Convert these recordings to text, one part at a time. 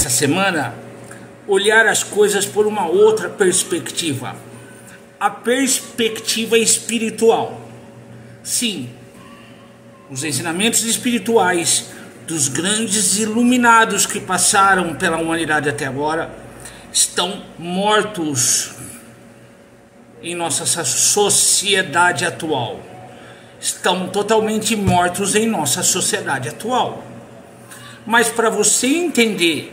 nessa semana, olhar as coisas por uma outra perspectiva. A perspectiva espiritual. Sim, os ensinamentos espirituais dos grandes iluminados que passaram pela humanidade até agora estão mortos em nossa sociedade atual. Estão totalmente mortos em nossa sociedade atual. Mas para você entender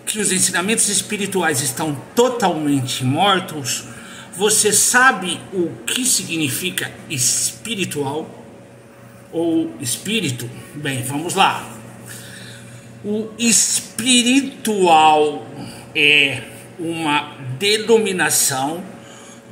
que os ensinamentos espirituais estão totalmente mortos, você sabe o que significa espiritual ou espírito? Bem, vamos lá. O espiritual é uma denominação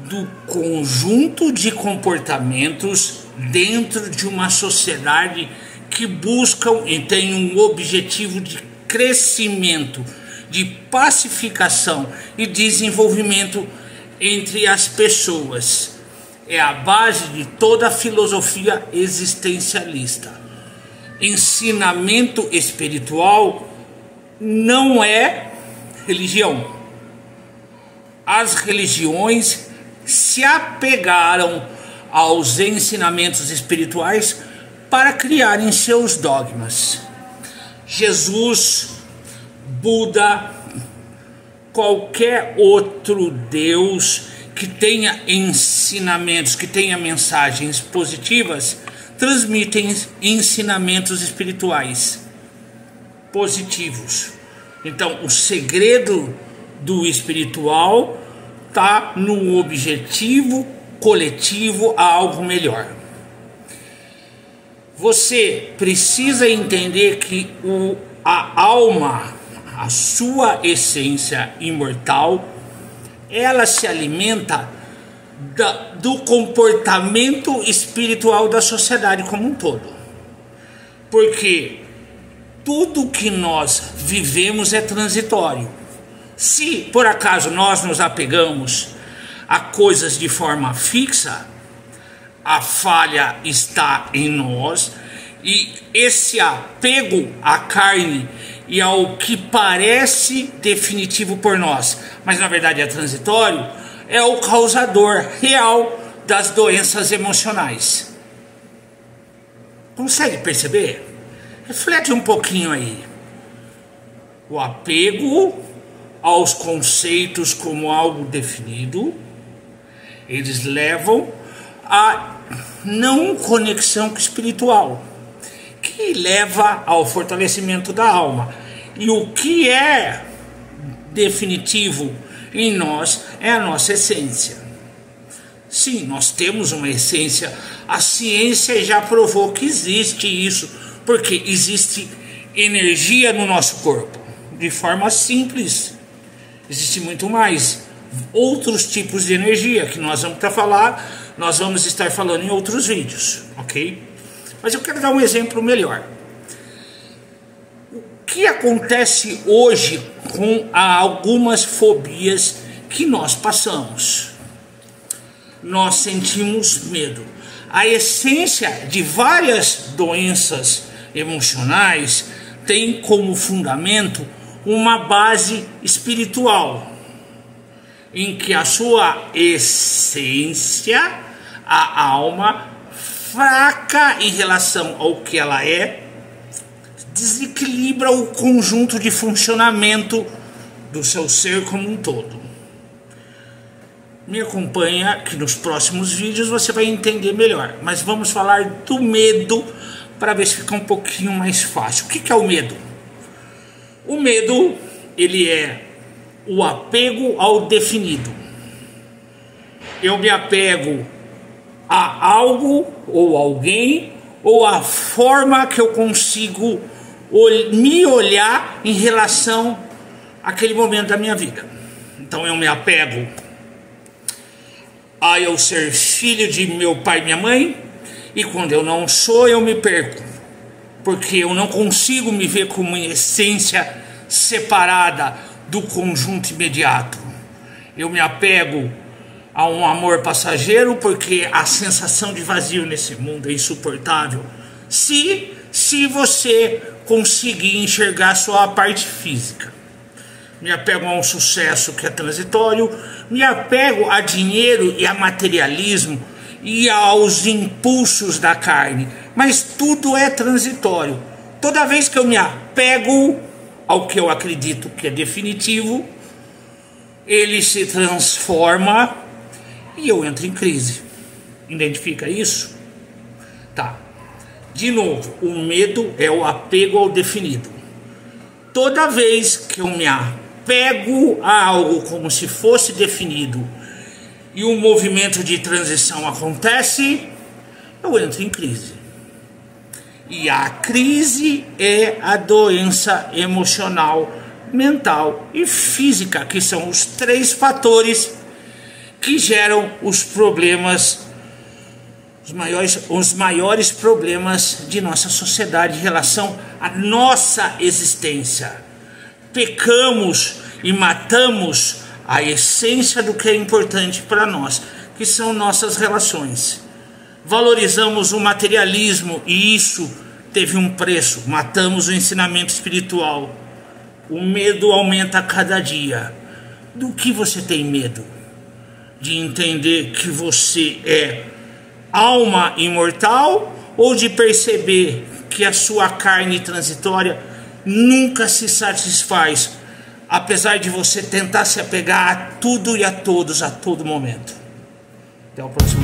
do conjunto de comportamentos dentro de uma sociedade que buscam e tem um objetivo de crescimento, de pacificação e desenvolvimento entre as pessoas. É a base de toda a filosofia existencialista. Ensinamento espiritual não é religião. As religiões se apegaram aos ensinamentos espirituais para criarem seus dogmas. Jesus, Buda, qualquer outro Deus que tenha ensinamentos, que tenha mensagens positivas, transmitem ensinamentos espirituais positivos. Então, o segredo do espiritual está no objetivo coletivo a algo melhor. Você precisa entender que a alma, a sua essência imortal, ela se alimenta do comportamento espiritual da sociedade como um todo. Porque tudo que nós vivemos é transitório. Se por acaso nós nos apegamos a coisas de forma fixa, a falha está em nós, e esse apego à carne e ao que parece definitivo por nós, mas na verdade é transitório, é o causador real das doenças emocionais. Consegue perceber? Reflete um pouquinho aí. O apego aos conceitos como algo definido, eles levam a não conexão espiritual, que leva ao fortalecimento da alma. E o que é definitivo em nós é a nossa essência. Sim, nós temos uma essência. A ciência já provou que existe isso, porque existe energia no nosso corpo. De forma simples, existe muito mais outros tipos de energia que nós vamos estar falando em outros vídeos, ok? Mas eu quero dar um exemplo melhor. O que acontece hoje com algumas fobias que nós passamos? Nós sentimos medo. A essência de várias doenças emocionais tem como fundamento uma base espiritual, em que a sua essência, a alma, fraca em relação ao que ela é, desequilibra o conjunto de funcionamento do seu ser como um todo. Me acompanha que nos próximos vídeos você vai entender melhor, mas vamos falar do medo para ver se fica um pouquinho mais fácil. O que é o medo? O medo, ele é o apego ao definido. Eu me apego a algo ou alguém, ou a forma que eu consigo me olhar em relação àquele momento da minha vida. Então eu me apego a eu ser filho de meu pai e minha mãe, e quando eu não sou, eu me perco, porque eu não consigo me ver como uma essência separada do conjunto imediato. Eu me apego a um amor passageiro, porque a sensação de vazio nesse mundo é insuportável. Se você conseguir enxergar só a parte física. me apego a um sucesso que é transitório, me apego a dinheiro e a materialismo e aos impulsos da carne, mas tudo é transitório. Toda vez que eu me apego ao que eu acredito que é definitivo, ele se transforma e eu entro em crise. Identifica isso? Tá. De novo, o medo é o apego ao definido. Toda vez que eu me apego a algo como se fosse definido e um movimento de transição acontece, eu entro em crise. E a crise é a doença emocional, mental e física, que são os 3 fatores que geram os problemas, os maiores problemas de nossa sociedade em relação à nossa existência. Pecamos e matamos a essência do que é importante para nós, que são nossas relações. Valorizamos o materialismo e isso teve um preço. Matamos o ensinamento espiritual. O medo aumenta a cada dia. Do que você tem medo? De entender que você é alma imortal ou de perceber que a sua carne transitória nunca se satisfaz, apesar de você tentar se apegar a tudo e a todos a todo momento? Até o próximo.